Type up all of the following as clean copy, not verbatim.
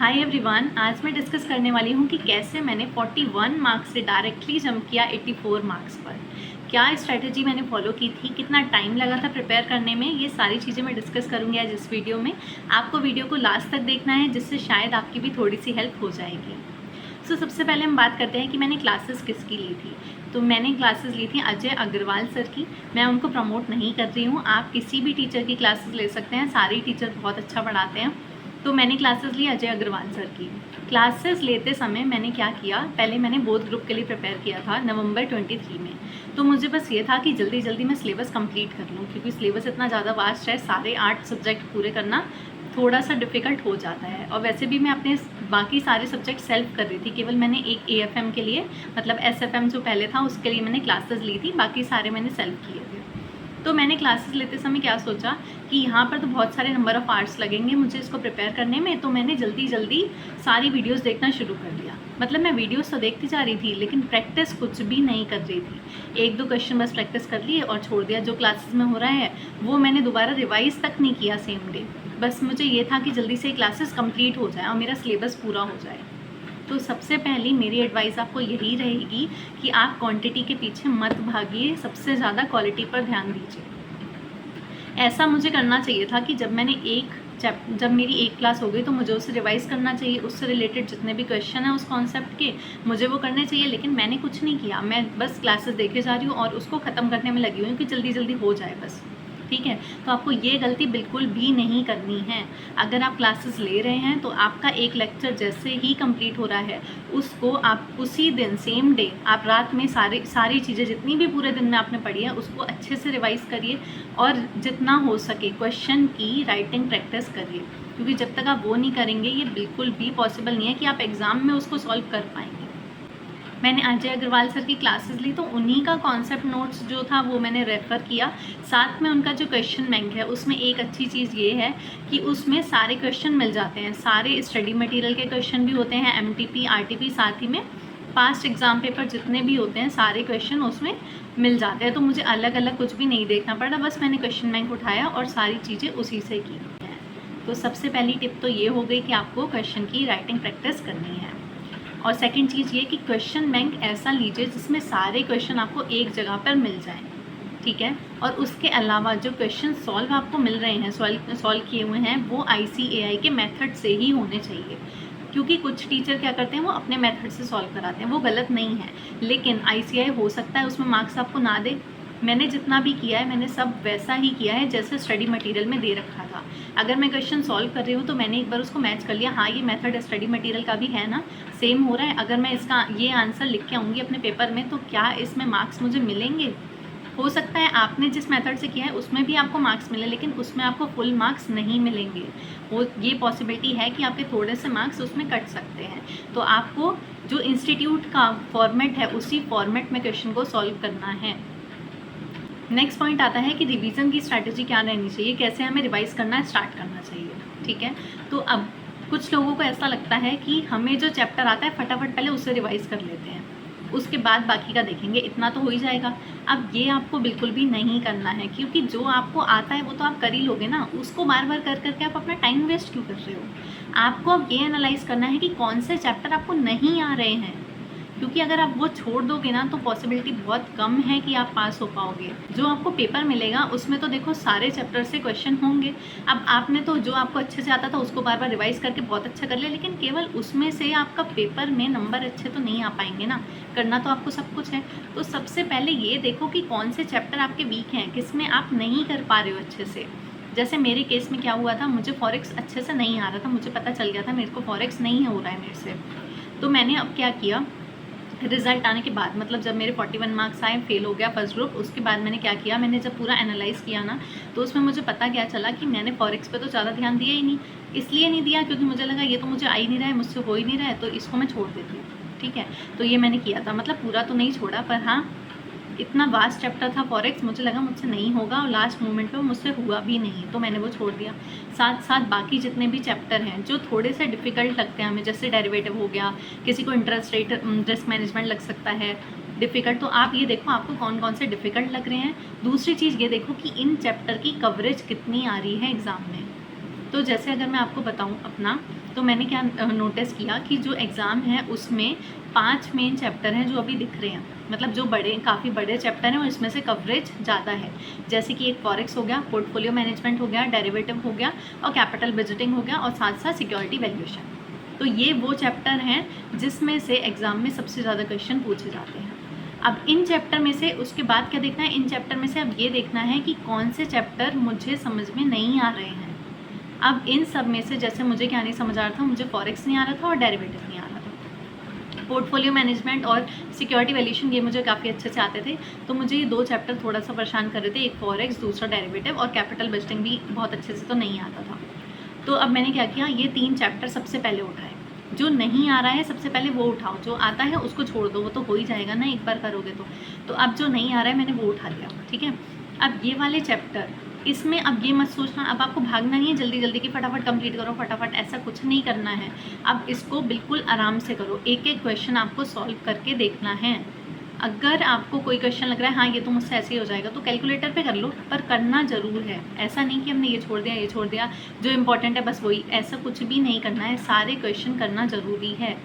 Hi everyone, आज मैं discuss करने वाली हूँ कि कैसे मैंने 41 मार्क्स से डायरेक्टली जंप किया 84 मार्क्स पर। क्या स्ट्रैटेजी मैंने फॉलो की थी, कितना टाइम लगा था प्रिपेयर करने में, ये सारी चीज़ें मैं डिस्कस करूँगी आज इस वीडियो में। आपको वीडियो को लास्ट तक देखना है, जिससे शायद आपकी भी थोड़ी सी हेल्प हो जाएगी। सबसे पहले हम बात करते हैं कि मैंने क्लासेस किसकी ली थी। तो मैंने क्लासेस ली थी अजय अग्रवाल सर की। मैं उनको प्रमोट नहीं कर रही हूँ, आप किसी भी टीचर की क्लासेस ले सकते हैं, सारे टीचर बहुत अच्छा पढ़ाते हैं। तो मैंने क्लासेस ली अजय अग्रवाल सर की। क्लासेस लेते समय मैंने क्या किया, पहले मैंने बोथ ग्रुप के लिए प्रिपेयर किया था नवंबर 23 में। तो मुझे बस ये था कि जल्दी जल्दी मैं सिलेबस कंप्लीट कर लूँ, क्योंकि सिलेबस इतना ज़्यादा वास्ट है, सारे 8 सब्जेक्ट पूरे करना थोड़ा सा डिफ़िकल्ट हो जाता है। और वैसे भी मैं अपने बाकी सारे सब्जेक्ट सेल्फ कर रही थी, केवल मैंने एक AFM के लिए, मतलब SFM जो पहले था उसके लिए मैंने क्लासेस ली थी, बाकी सारे मैंने सेल्फ किए थे। तो मैंने क्लासेस लेते समय क्या सोचा कि यहाँ पर तो बहुत सारे नंबर ऑफ़ आवर्स लगेंगे मुझे इसको प्रिपेयर करने में, तो मैंने जल्दी जल्दी सारी वीडियोस देखना शुरू कर दिया। मतलब मैं वीडियोस तो देखती जा रही थी, लेकिन प्रैक्टिस कुछ भी नहीं कर रही थी। 1-2 क्वेश्चन बस प्रैक्टिस कर लिए और छोड़ दिया। जो क्लासेस में हो रहा है वो मैंने दोबारा रिवाइज़ तक नहीं किया सेम डे। बस मुझे ये था कि जल्दी से क्लासेस कंप्लीट हो जाए और मेरा सिलेबस पूरा हो जाए। तो सबसे पहली मेरी एडवाइस आपको यही रहेगी कि आप क्वांटिटी के पीछे मत भागिए, सबसे ज़्यादा क्वालिटी पर ध्यान दीजिए। ऐसा मुझे करना चाहिए था कि जब मेरी एक क्लास हो गई तो मुझे उसे रिवाइज़ करना चाहिए, उससे रिलेटेड जितने भी क्वेश्चन हैं उस कॉन्सेप्ट के मुझे वो करने चाहिए, लेकिन मैंने कुछ नहीं किया। मैं बस क्लासेस देखे जा रही हूँ और उसको ख़त्म करने में लगी हुई हूँ कि जल्दी जल्दी हो जाए बस। ठीक है, तो आपको ये गलती बिल्कुल भी नहीं करनी है। अगर आप क्लासेस ले रहे हैं तो आपका एक लेक्चर जैसे ही कंप्लीट हो रहा है, उसको आप उसी दिन सेम डे आप रात में सारी चीज़ें जितनी भी पूरे दिन में आपने पढ़ी है उसको अच्छे से रिवाइज़ करिए और जितना हो सके क्वेश्चन की राइटिंग प्रैक्टिस करिए, क्योंकि जब तक आप वो नहीं करेंगे ये बिल्कुल भी पॉसिबल नहीं है कि आप एग्ज़ाम में उसको सॉल्व कर पाएंगे। मैंने अजय अग्रवाल सर की क्लासेस ली तो उन्हीं का कॉन्सेप्ट नोट्स जो था वो मैंने रेफ़र किया। साथ में उनका जो क्वेश्चन बैंक है उसमें एक अच्छी चीज़ ये है कि उसमें सारे क्वेश्चन मिल जाते हैं, सारे स्टडी मटेरियल के क्वेश्चन भी होते हैं, MTP RTP, साथ ही में पास्ट एग्ज़ाम पेपर जितने भी होते हैं सारे क्वेश्चन उसमें मिल जाते हैं। तो मुझे अलग अलग कुछ भी नहीं देखना पड़ा, बस मैंने क्वेश्चन बैंक उठाया और सारी चीज़ें उसी से की हैं। तो सबसे पहली टिप तो ये हो गई कि आपको क्वेश्चन की राइटिंग प्रैक्टिस करनी है। और सेकंड चीज़ ये कि क्वेश्चन बैंक ऐसा लीजिए जिसमें सारे क्वेश्चन आपको एक जगह पर मिल जाएं, ठीक है। और उसके अलावा जो क्वेश्चन सॉल्व आपको मिल रहे हैं, सॉल्व किए हुए हैं, वो ICAI के मेथड से ही होने चाहिए। क्योंकि कुछ टीचर क्या करते हैं, वो अपने मेथड से सॉल्व कराते हैं, वो गलत नहीं है, लेकिन ICAI हो सकता है उसमें मार्क्स आपको ना दे। मैंने जितना भी किया है मैंने सब वैसा ही किया है जैसे स्टडी मटेरियल में दे रखा था। अगर मैं क्वेश्चन सॉल्व कर रही हूँ तो मैंने एक बार उसको मैच कर लिया, हाँ ये मेथड स्टडी मटेरियल का भी है ना, सेम हो रहा है। अगर मैं इसका ये आंसर लिख के आऊँगी अपने पेपर में तो क्या इसमें मार्क्स मुझे मिलेंगे? हो सकता है आपने जिस मेथड से किया है उसमें भी आपको मार्क्स मिले, लेकिन उसमें आपको फुल मार्क्स नहीं मिलेंगे। वो ये पॉसिबिलिटी है कि आपके थोड़े से मार्क्स उसमें कट सकते हैं। तो आपको जो इंस्टीट्यूट का फॉर्मेट है उसी फॉर्मेट में क्वेश्चन को सॉल्व करना है। नेक्स्ट पॉइंट आता है कि रिवीजन की स्ट्रैटेजी क्या रहनी चाहिए, कैसे हमें रिवाइज़ करना स्टार्ट करना चाहिए, ठीक है। तो अब कुछ लोगों को ऐसा लगता है कि हमें जो चैप्टर आता है फटाफट पहले उससे रिवाइज़ कर लेते हैं, उसके बाद बाकी का देखेंगे, इतना तो हो ही जाएगा। अब ये आपको बिल्कुल भी नहीं करना है, क्योंकि जो आपको आता है वो तो आप कर ही लोगे ना, उसको बार बार कर करके आप अपना टाइम वेस्ट क्यों कर रहे हो। आपको अब ये एनालाइज़ करना है कि कौन से चैप्टर आपको नहीं आ रहे हैं, क्योंकि अगर आप वो छोड़ दोगे ना तो पॉसिबिलिटी बहुत कम है कि आप पास हो पाओगे। जो आपको पेपर मिलेगा उसमें तो देखो सारे चैप्टर से क्वेश्चन होंगे। अब आपने तो जो आपको अच्छे से आता था उसको बार बार रिवाइज़ करके बहुत अच्छा कर लिया, लेकिन केवल उसमें से आपका पेपर में नंबर अच्छे तो नहीं आ पाएंगे ना, करना तो आपको सब कुछ है। तो सबसे पहले ये देखो कि कौन से चैप्टर आपके वीक हैं, किस में आप नहीं कर पा रहे हो अच्छे से। जैसे मेरे केस में क्या हुआ था, मुझे फॉरेक्स अच्छे से नहीं आ रहा था, मुझे पता चल गया था मेरे को फॉरेक्स नहीं हो रहा है मेरे से। तो मैंने अब क्या किया, रिज़ल्ट आने के बाद, मतलब जब मेरे 41 मार्क्स आए, फेल हो गया फर्स्ट ग्रुप, उसके बाद मैंने क्या किया, मैंने जब पूरा एनालाइज़ किया ना तो उसमें मुझे पता क्या चला कि मैंने फॉरेक्स पे तो ज़्यादा ध्यान दिया ही नहीं। इसलिए नहीं दिया क्योंकि मुझे लगा ये तो मुझे आ ही नहीं रहा है, मुझसे हो ही नहीं रहा है, तो इसको मैं छोड़ देती हूँ, ठीक है। तो ये मैंने किया था, मतलब पूरा तो नहीं छोड़ा, पर हाँ इतना वास्ट चैप्टर था फॉरेक्स, मुझे लगा मुझसे नहीं होगा और लास्ट मोमेंट पे मुझसे हुआ भी नहीं, तो मैंने वो छोड़ दिया। साथ साथ बाकी जितने भी चैप्टर हैं जो थोड़े से डिफ़िकल्ट लगते हैं हमें, जैसे डेरिवेटिव हो गया, किसी को इंटरेस्ट रेट रिस्क मैनेजमेंट लग सकता है डिफ़िकल्ट, तो आप ये देखो आपको कौन कौन से डिफ़िकल्ट लग रहे हैं। दूसरी चीज़ ये देखो कि इन चैप्टर की कवरेज कितनी आ रही है एग्ज़ाम में। तो जैसे अगर मैं आपको बताऊं अपना, तो मैंने क्या नोटिस किया कि जो एग्ज़ाम है उसमें 5 मेन चैप्टर हैं जो अभी दिख रहे हैं, मतलब जो काफ़ी बड़े चैप्टर हैं और इसमें से कवरेज ज़्यादा है। जैसे कि एक फॉरेक्स हो गया, पोर्टफोलियो मैनेजमेंट हो गया, डेरिवेटिव हो गया और कैपिटल बजटिंग हो गया और साथ साथ सिक्योरिटी वैल्यूएशन। तो ये वो चैप्टर हैं जिसमें से एग्ज़ाम में सबसे ज़्यादा क्वेश्चन पूछे जाते हैं। अब इन चैप्टर में से उसके बाद क्या देखना है, इन चैप्टर में से अब ये देखना है कि कौन से चैप्टर मुझे समझ में नहीं आ रहे हैं। अब इन सब में से जैसे मुझे क्या नहीं समझ आ रहा था, मुझे फॉरेक्स नहीं आ रहा था और डेरिवेटिव नहीं आ रहा था। पोर्टफोलियो मैनेजमेंट और सिक्योरिटी वैल्यूएशन ये मुझे काफ़ी अच्छे से आते थे, तो मुझे ये 2 चैप्टर थोड़ा सा परेशान कर रहे थे, एक फॉरेक्स दूसरा डेरिवेटिव, और कैपिटल बजटिंग भी बहुत अच्छे से तो नहीं आता था। तो अब मैंने क्या किया, ये 3 चैप्टर सबसे पहले उठाए। जो नहीं आ रहा है सबसे पहले वो उठाओ, जो आता है उसको छोड़ दो, वो तो हो ही जाएगा ना एक बार करोगे तो अब जो नहीं आ रहा है मैंने वो उठा लिया, ठीक है। अब ये वाले चैप्टर, इसमें अब ये मत सोचना, अब आपको भागना नहीं है जल्दी जल्दी कि फटाफट कंप्लीट करो फटाफट, ऐसा कुछ नहीं करना है। अब इसको बिल्कुल आराम से करो, एक एक क्वेश्चन आपको सॉल्व करके देखना है। अगर आपको कोई क्वेश्चन लग रहा है हाँ ये तो मुझसे ऐसे ही हो जाएगा, तो कैलकुलेटर पे कर लो, पर करना ज़रूर है। ऐसा नहीं कि हमने ये छोड़ दिया, जो इम्पोर्टेंट है बस वही, ऐसा कुछ भी नहीं करना है, सारे क्वेश्चन करना ज़रूरी है।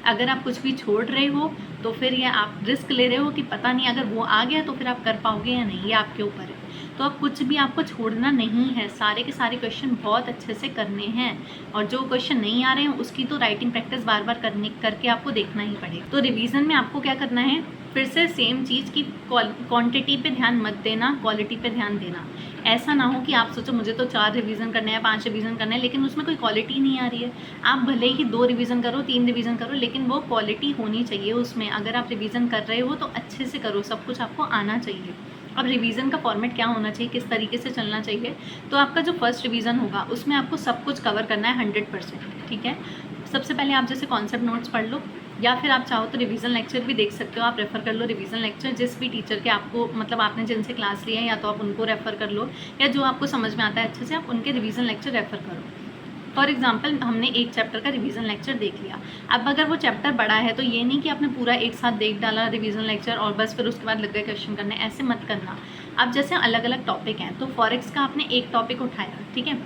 अगर आप कुछ भी छोड़ रहे हो तो फिर ये आप रिस्क ले रहे हो कि पता नहीं अगर वो आ गया तो फिर आप कर पाओगे या नहीं, ये आपके ऊपर है। तो अब कुछ भी आपको छोड़ना नहीं है, सारे के सारे क्वेश्चन बहुत अच्छे से करने हैं। और जो क्वेश्चन नहीं आ रहे हैं उसकी तो राइटिंग प्रैक्टिस बार बार करके आपको देखना ही पड़ेगा। तो रिवीजन में आपको क्या करना है, फिर से सेम चीज़ की क्वांटिटी पे ध्यान मत देना, क्वालिटी पे ध्यान देना। ऐसा ना हो कि आप सोचो मुझे तो 4 रिवीजन करने हैं, 5 रिवीजन करने हैं, लेकिन उसमें कोई क्वालिटी नहीं आ रही है। आप भले ही 2 रिवीजन करो, 3 रिवीजन करो, लेकिन वो क्वालिटी होनी चाहिए उसमें। अगर आप रिवीजन कर रहे हो तो अच्छे से करो, सब कुछ आपको आना चाहिए। अब रिवीजन का फॉर्मेट क्या होना चाहिए, किस तरीके से चलना चाहिए, तो आपका जो फर्स्ट रिवीजन होगा उसमें आपको सब कुछ कवर करना है 100%, ठीक है। सबसे पहले आप जैसे कॉन्सेप्ट नोट्स पढ़ लो, या फिर आप चाहो तो रिवीजन लेक्चर भी देख सकते हो, आप रेफ़र कर लो रिवीजन लेक्चर, जिस भी टीचर के आपको मतलब आपने जिनसे क्लास लिया है या तो आप उनको रेफ़र कर लो, या जो आपको समझ में आता है अच्छे से आप उनके रिवीजन लेक्चर रेफ़र करो। फॉर एग्जाम्पल हमने एक चैप्टर का रिवीजन लेक्चर देख लिया, अब अगर वो चैप्टर बड़ा है तो ये नहीं कि आपने पूरा एक साथ देख डाला रिवीजन लेक्चर और बस फिर उसके बाद लग गए क्वेश्चन करने, ऐसे मत करना। अब जैसे अलग अलग टॉपिक हैं, तो फॉरेक्स का आपने एक टॉपिक उठाया, ठीक है।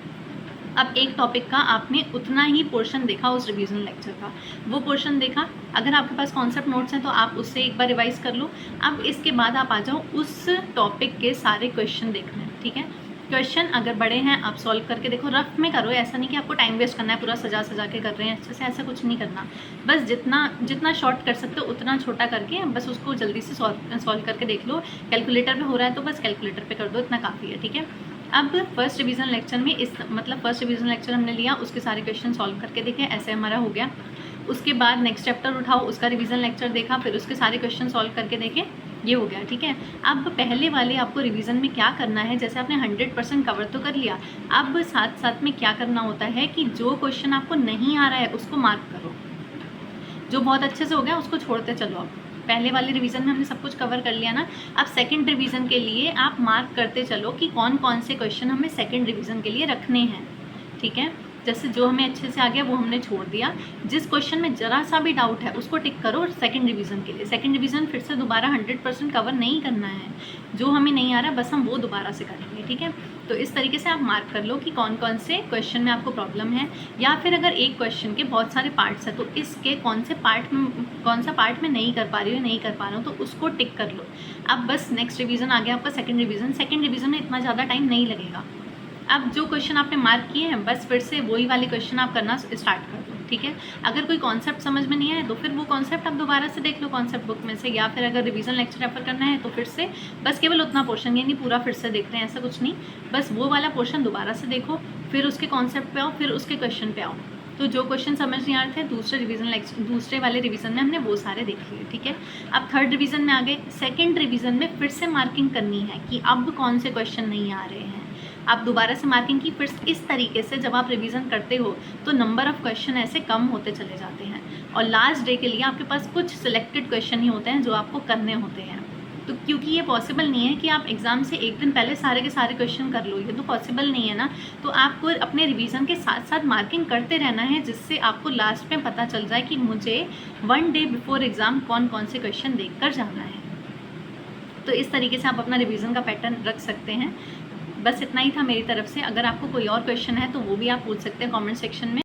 अब एक टॉपिक का आपने उतना ही पोर्शन देखा उस रिवीजन लेक्चर का, वो पोर्शन देखा, अगर आपके पास कॉन्सेप्ट नोट्स हैं तो आप उससे एक बार रिवाइज कर लो। अब इसके बाद आप आ जाओ उस टॉपिक के सारे क्वेश्चन देखने, ठीक है। क्वेश्चन अगर बड़े हैं आप सॉल्व करके देखो, रफ में करो, ऐसा नहीं कि आपको टाइम वेस्ट करना है, पूरा सजा के कर रहे हैं अच्छे से, ऐसा कुछ नहीं करना। बस जितना शॉर्ट कर सकते हो उतना छोटा करके बस उसको जल्दी से सॉल्व करके देख लो। कैलकुलेटर पे हो रहा है तो बस कैलकुलेटर पे कर दो, इतना काफ़ी है, ठीक है। अब फर्स्ट रिवीजन लेक्चर में फर्स्ट रिवीजन लेक्चर हमने लिया, उसके सारे क्वेश्चन सॉल्व करके देखे, ऐसे हमारा हो गया। उसके बाद नेक्स्ट चैप्टर उठाओ, उसका रिवीजन लेक्चर देखा, फिर उसके सारे क्वेश्चन सॉल्व करके देखे, ये हो गया, ठीक है। अब पहले वाले आपको रिवीजन में क्या करना है, जैसे आपने 100% कवर तो कर लिया, अब साथ साथ में क्या करना होता है कि जो क्वेश्चन आपको नहीं आ रहा है उसको मार्क करो, जो बहुत अच्छे से हो गया उसको छोड़ते चलो। अब पहले वाले रिवीजन में हमने सब कुछ कवर कर लिया ना, अब सेकंड रिवीजन के लिए आप मार्क करते चलो कि कौन कौन से क्वेश्चन हमें सेकंड रिवीजन के लिए रखने हैं, ठीक है। जैसे जो हमें अच्छे से आ गया वो हमने छोड़ दिया, जिस क्वेश्चन में ज़रा सा भी डाउट है उसको टिक करो सेकंड रिवीजन के लिए। सेकंड रिवीजन फिर से दोबारा 100% कवर नहीं करना है, जो हमें नहीं आ रहा बस हम वो दोबारा से करेंगे, ठीक है। तो इस तरीके से आप मार्क कर लो कि कौन कौन से क्वेश्चन में आपको प्रॉब्लम है, या फिर अगर एक क्वेश्चन के बहुत सारे पार्ट्स हैं तो इसके कौन सा पार्ट में नहीं कर पा रहा हूँ तो उसको टिक कर लो। अब बस नेक्स्ट रिवीजन आ गया आपका सेकंड रिवीजन में इतना ज़्यादा टाइम नहीं लगेगा। अब जो क्वेश्चन आपने मार्क किए हैं बस फिर से वही वाले क्वेश्चन आप करना स्टार्ट कर दो, ठीक है। अगर कोई कॉन्सेप्ट समझ में नहीं आए तो फिर वो कॉन्सेप्ट आप दोबारा से देख लो कॉन्सेप्ट बुक में से, या फिर अगर रिवीजन लेक्चर रेफर करना है तो फिर से बस केवल उतना पोर्शन, यानी पूरा फिर से देखते हैं, ऐसा कुछ नहीं, बस वो वाला पोर्शन दोबारा से देखो, फिर उसके कॉन्सेप्ट पे आओ, फिर उसके क्वेश्चन पे आओ। तो जो क्वेश्चन समझ नहीं आ रहे थे दूसरे वाले रिवीजन में हमने वो सारे देख लिए, ठीक है। अब थर्ड रिवीजन में आ गए, सेकंड रिवीजन में फिर से मार्किंग करनी है कि अब कौन से क्वेश्चन नहीं आ रहे हैं। आप दोबारा से मार्किंग की, फिर इस तरीके से जब आप रिवीजन करते हो तो नंबर ऑफ़ क्वेश्चन ऐसे कम होते चले जाते हैं, और लास्ट डे के लिए आपके पास कुछ सिलेक्टेड क्वेश्चन ही होते हैं जो आपको करने होते हैं। तो क्योंकि ये पॉसिबल नहीं है कि आप एग्ज़ाम से एक दिन पहले सारे के सारे क्वेश्चन कर लो, ये तो पॉसिबल नहीं है ना। तो आपको अपने रिवीजन के साथ साथ मार्किंग करते रहना है, जिससे आपको लास्ट में पता चल जाए कि मुझे 1 डे बिफोर एग्ज़ाम कौन कौन से क्वेश्चन देख कर जाना है। तो इस तरीके से आप अपना रिवीजन का पैटर्न रख सकते हैं। बस इतना ही था मेरी तरफ से। अगर आपको कोई और क्वेश्चन है तो वो भी आप पूछ सकते हैं कमेंट सेक्शन में।